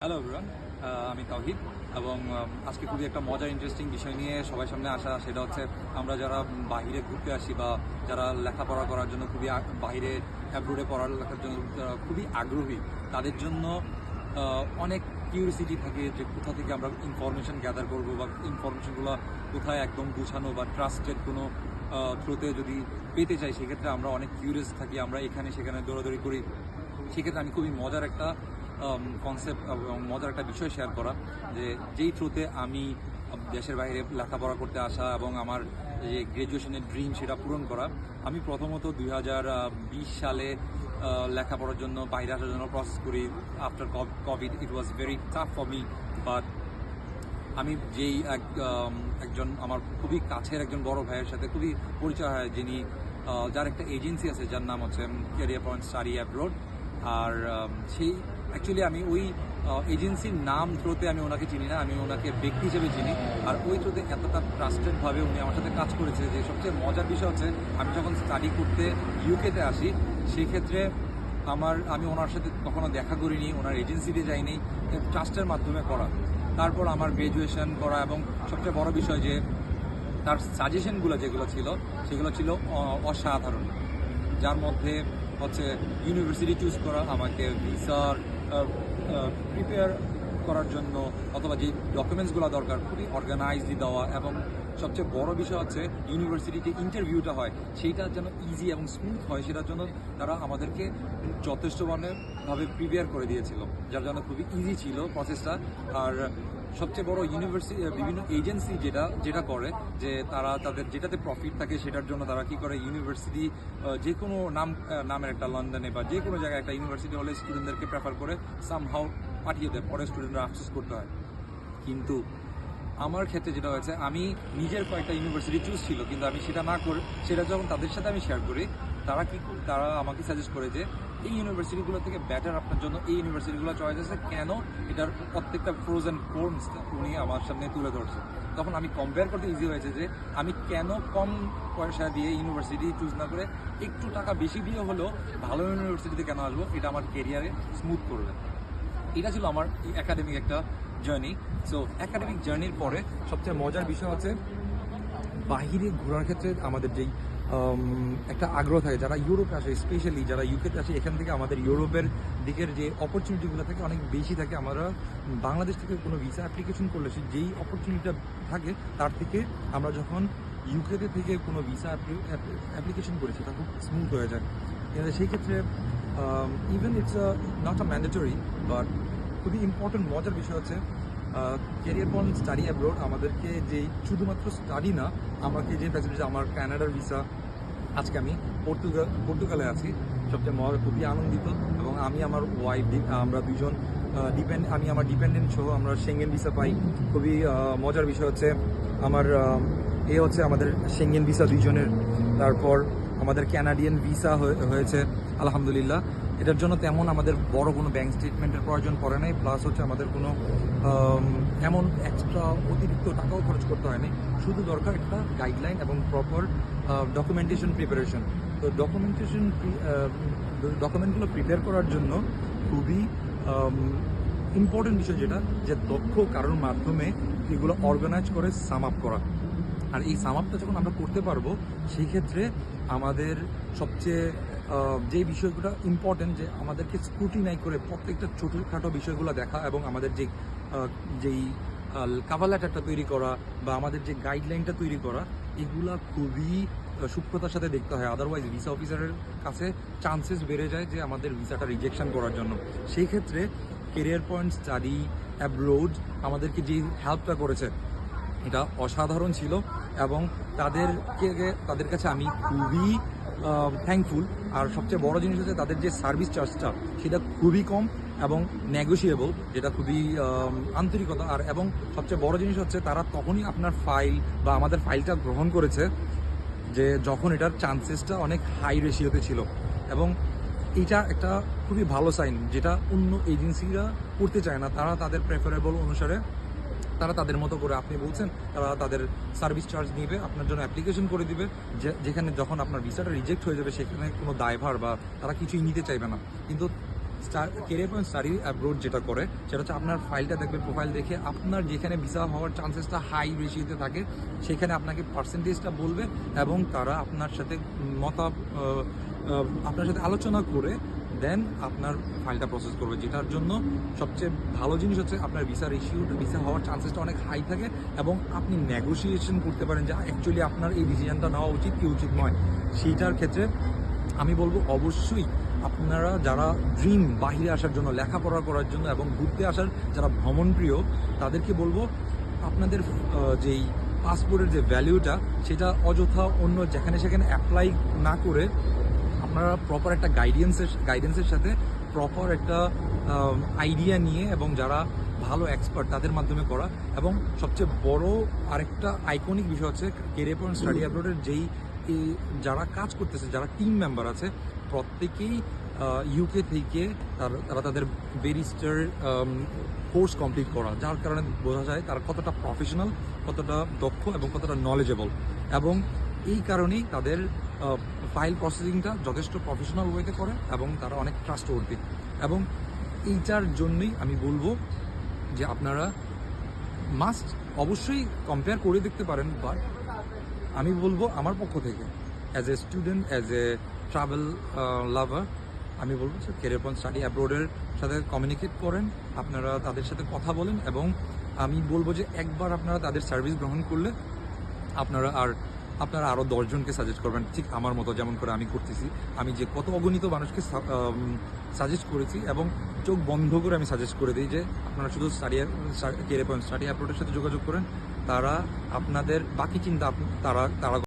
Hello everyone, আমি তাওহিদ এবং আজকে খুবই একটা মজার ইন্টারেস্টিং বিষয় নিয়ে সবার সামনে আসা। সেটা হচ্ছে আমরা যারা বাইরে ঘুরতে আসি বা যারা লেখাপড়া করার জন্য খুবই বাইরে অ্যাব্রোডে পড়ালেখার জন্য যারা খুবই আগ্রহী, তাদের জন্য অনেক কিউরিসিটি থাকে যে কোথা থেকে আমরা ইনফরমেশন গ্যাদার করবো বা ইনফরমেশনগুলো কোথায় একদম গুছানো বা ট্রাস্টেড কোনো থ্রুতে যদি পেতে চাই, সেক্ষেত্রে আমরা অনেক কিউরিয়াস থাকি, আমরা এখানে সেখানে দৌড়াদৌড়ি করি। সেক্ষেত্রে আমি খুবই মজার একটা কনসেপ্ট এবং মজার একটা বিষয় শেয়ার করা, যেই থ্রুতে আমি দেশের বাইরে লেখাপড়া করতে আসা এবং আমার যে গ্র্যাজুয়েশনের ড্রিম সেটা পূরণ করা। আমি প্রথমত 2020 সালে লেখাপড়ার জন্য বাইরে আসার জন্য প্রসেস করি। After Covid it was very tough for me, but আমি যেই একজন আমার খুবই কাছের একজন বড় ভাইয়ের সাথে খুবই পরিচয় হয়, যিনি যার একটা এজেন্সি আছে যার নাম হচ্ছে ক্যারিয়ার পয়েন্ট স্টাডি অ্যাব্রোড। আর সেই অ্যাকচুয়ালি আমি ওই এজেন্সির নাম থ্রুতে আমি ওনাকে চিনি না, আমি ওনাকে ব্যক্তি হিসেবে চিনি। আর ওই থ্রুতে এতটা ট্রাস্টেডভাবে উনি আমার সাথে কাজ করেছে যে সবচেয়ে মজার বিষয় হচ্ছে আমি যখন স্টাডি করতে ইউকেতে আসি, সেই ক্ষেত্রে আমি ওনার সাথে কখনো দেখা করিনি, ওনার এজেন্সিতে যাইনি, ট্রাস্টের মাধ্যমে করা। তারপর আমার গ্র্যাজুয়েশন করা এবং সবচেয়ে বড় বিষয় যে তার সাজেশনগুলো যেগুলো ছিল সেগুলো ছিল অসাধারণ। যার মধ্যে হচ্ছে ইউনিভার্সিটি চুজ করা, আমাকে ভিসার প্রিপেয়ার করার জন্য অথবা যে ডকুমেন্টসগুলো দরকার খুবই অর্গানাইজলি দেওয়া, এবং সবচেয়ে বড় বিষয় হচ্ছে ইউনিভার্সিটিতে ইন্টারভিউটা হয় সেইটা যেন ইজি এবং স্মুথ হয়, সেটার জন্য তারা আমাদেরকে যথেষ্টভাবে প্রিপেয়ার করে দিয়েছিল, যার জন্য খুবই ইজি ছিল প্রসেসটা। আর সবচেয়ে বড় ইউনিভার্সিটি বিভিন্ন এজেন্সি যেটা করে যে তারা তাদের যেটাতে প্রফিট থাকে সেটার জন্য তারা কি করে, ইউনিভার্সিটি যে কোনো নামের একটা লন্ডনে বা যে কোনো জায়গায় একটা ইউনিভার্সিটি হলে স্টুডেন্টদেরকে প্রেফার করে সামহাউ পাঠিয়ে দেয়, পরে স্টুডেন্টরা আফসোস করতে হয়। কিন্তু আমার ক্ষেত্রে যেটা হয়েছে, আমি নিজের কয়েকটা ইউনিভার্সিটি চুজ ছিল, কিন্তু আমি সেটা না করে সেটা যখন তাদের সাথে আমি শেয়ার করি, তারা আমাকে সাজেস্ট করে যে এই ইউনিভার্সিটিগুলো থেকে বেটার আপনার জন্য এই ইউনিভার্সিটিগুলো চয়েস আছে কেন, এটার প্রত্যেকটা প্রোজ অ্যান্ড কনস উনি আমার সামনে তুলে ধরছে। তখন আমি কম্পেয়ার করতে ইজি হয়েছে যে আমি কেন কম পয়সা দিয়ে ইউনিভার্সিটি চুজ না করে একটু টাকা বেশি দিয়ে হলেও ভালো ইউনিভার্সিটিতে কেন আসবো, এটা আমার কেরিয়ারে স্মুথ করবে। এটা ছিল আমার একাডেমিক একটা জার্নি। সো একাডেমিক জার্নির পরে সবচেয়ে মজার বিষয় হচ্ছে বাহিরে ঘোরার ক্ষেত্রে আমাদের যেই একটা আগ্রহ থাকে, যারা ইউরোপে আসে, স্পেশালি যারা ইউকেতে আসে, এখান থেকে আমাদের ইউরোপের দিকের যে অপরচুনিটিগুলো থাকে অনেক বেশি থাকে। আমরা বাংলাদেশ থেকে কোনো ভিসা অ্যাপ্লিকেশন করলে যেই অপরচুনিটিটা থাকে তার থেকে আমরা যখন ইউকেতে থেকে কোনো ভিসা অ্যাপ্লিকেশন করি সেটা খুব স্মুথ হয়ে যায়। সেই ক্ষেত্রে even it's not a mandatory, but খুবই ইম্পর্টেন্ট মজার বিষয় হচ্ছে ক্যারিয়ার পয়েন্ট স্টাডি অ্যাব্রোড আমাদেরকে যে শুধুমাত্র স্টাডি না, আমাকে যে ফ্যাসিলিটি, আমার কানাডার ভিসা, আজকে আমি পর্তুগালে আছি, সবচেয়ে খুবই আনন্দিত। এবং আমি আমার ওয়াইফ, আমরা দুজন আমি আমার ডিপেন্ডেন্ট সহ আমরা সেঙ্গেন ভিসা পাই। খুবই মজার বিষয় হচ্ছে আমার হচ্ছে আমাদের সেঙ্গেন ভিসা দুইজনের। তারপর আমাদের ক্যানাডিয়ান ভিসা হয়েছে আলহামদুলিল্লাহ। এটার জন্য তেমন আমাদের বড় কোনো ব্যাংক স্টেটমেন্টের প্রয়োজন পড়ে নাই, প্লাস হচ্ছে আমাদের কোনো এমন এক্সট্রা অতিরিক্ত টাকাও খরচ করতে হয়নি। শুধু দরকার একটা গাইডলাইন এবং প্রপার ডকুমেন্টেশন প্রিপারেশন। তো ডকুমেন্টগুলো প্রিপেয়ার করার জন্য খুবই ইম্পর্টেন্ট বিষয় যেটা, যে দক্ষ কারোর মাধ্যমে এগুলো অর্গানাইজ করে সাম আপ করা। আর এই সাম আপটা যখন আমরা করতে পারবো, সেই ক্ষেত্রে আমাদের সবচেয়ে যে বিষয়গুলো ইম্পর্টেন্ট, যে আমাদেরকে স্ক্রুটিনাই করে প্রত্যেকটা ছোটোখাটো বিষয়গুলো দেখা এবং আমাদের যেই কাভার লেটারটা তৈরি করা বা আমাদের যে গাইডলাইনটা তৈরি করা, এগুলা খুবই সূক্ষ্মতার সাথে দেখতে হয়। আদারওয়াইজ ভিসা অফিসারের কাছে চান্সেস বেড়ে যায় যে আমাদের ভিসাটা রিজেকশন করার জন্য। সেই ক্ষেত্রে ক্যারিয়ার পয়েন্ট স্টাডি অ্যাব্রোড আমাদেরকে যে হেল্পটা করেছে এটা অসাধারণ ছিল, এবং তাদের কাছে আমি খুবই থ্যাঙ্কফুল। আর সবচেয়ে বড় জিনিস হচ্ছে তাদের যে সার্ভিস চার্জটা সেটা খুবই কম এবং নেগোশিয়েবল, যেটা খুবই আন্তরিকতা। এবং সবচেয়ে বড় জিনিস হচ্ছে তারা তখনই আপনার ফাইল বা আমাদের ফাইলটা গ্রহণ করেছে যে যখন এটার চান্সেসটা অনেক হাই রেশিওতে ছিল। এবং এইটা একটা খুবই ভালো সাইন, যেটা অন্য এজেন্সিরা করতে চায় না। তারা তাদের প্রেফারেবল অনুসারে তারা তাদের মতো করে, আপনি বলছেন তারা তাদের সার্ভিস চার্জ নিবে, আপনার জন্য অ্যাপ্লিকেশন করে দিবে, যেখানে যখন আপনার ভিসাটা রিজেক্ট হয়ে যাবে সেখানে কোনো দায়ভার বা তারা কিছুই নিতে চাইবে না। কিন্তু কেরিয়ার পয়েন্ট স্টাডি অ্যাব্রোড যেটা করে সেটা হচ্ছে আপনার ফাইলটা দেখবে, প্রোফাইল দেখে আপনার যেখানে ভিসা হওয়ার চান্সেসটা হাই রেশিওতে থাকে সেখানে আপনাকে পার্সেন্টেজটা বলবে এবং তারা আপনার সাথে আপনার সাথে আলোচনা করে দেন আপনার ফাইলটা প্রসেস করবে, যেটার জন্য সবচেয়ে ভালো জিনিস হচ্ছে আপনার ভিসা হওয়ার চান্সেসটা অনেক হাই থাকে এবং আপনি নেগোসিয়েশন করতে পারেন যে অ্যাকচুয়ালি আপনার এই ডিসিশনটা নেওয়া উচিত কি উচিত নয়। সেইটার ক্ষেত্রে আমি বলবো অবশ্যই আপনারা যারা ড্রিম বাইরে আসার জন্য, লেখাপড়া করার জন্য এবং ঘুরতে আসার যারা ভ্রমণপ্রিয় তাদেরকে বলবো আপনাদের যেই পাসপোর্টের যে ভ্যালুটা সেটা অযথা অন্য যেখানে সেখানে অ্যাপ্লাই না করে আপনারা প্রপার একটা গাইডেন্সের সাথে প্রপার একটা আইডিয়া নিয়ে এবং যারা ভালো এক্সপার্ট তাদের মাধ্যমে করা। এবং সবচেয়ে বড় আরেকটা আইকনিক বিষয় হচ্ছে কেরিয়ার পয়েন্ট স্টাডি অ্যাব্রোডের যেই যারা কাজ করতেছে, যারা টিম মেম্বার আছে প্রত্যেকেই ইউকে থেকে তারা তাদের ব্যারিস্টার কোর্স কমপ্লিট করা, যার কারণে বোঝা যায় তারা কতটা প্রফেশনাল, কতটা দক্ষ এবং কতটা নলেজেবল। এবং এই কারণেই তাদের ফাইল প্রসেসিংটা যথেষ্ট প্রফেশনাল ওয়েতে করে এবং তারা অনেক ট্রাস্টওয়ার্দি। এবং এইটার জন্যই আমি বলবো যে আপনারা মাস্ট অবশ্যই কম্পেয়ার করে দেখতে পারেন, বাট আমি বলবো আমার পক্ষ থেকে as a student, as a travel লাভার আমি বলবো যে কেরিয়ার পয়েন্ট স্টাডি অ্যাব্রোডের সাথে কমিউনিকেট করেন, আপনারা তাদের সাথে কথা বলেন এবং আমি বলবো যে একবার আপনারা তাদের সার্ভিস গ্রহণ করলে আপনারা আরও 10 জনকে সাজেস্ট করবেন, ঠিক আমার মতো যেমন করে আমি করতেছি। আমি যে কত অগণিত মানুষকে সাজেস্ট করেছি এবং চোখ বন্ধ করে আমি সাজেস্ট করে দিই যে আপনারা শুধু কেরিয়ার পয়েন্ট স্টাডি অ্যাব্রোডের সাথে যোগাযোগ করেন, তারা আপনাদের বাকি চিন্তা তারা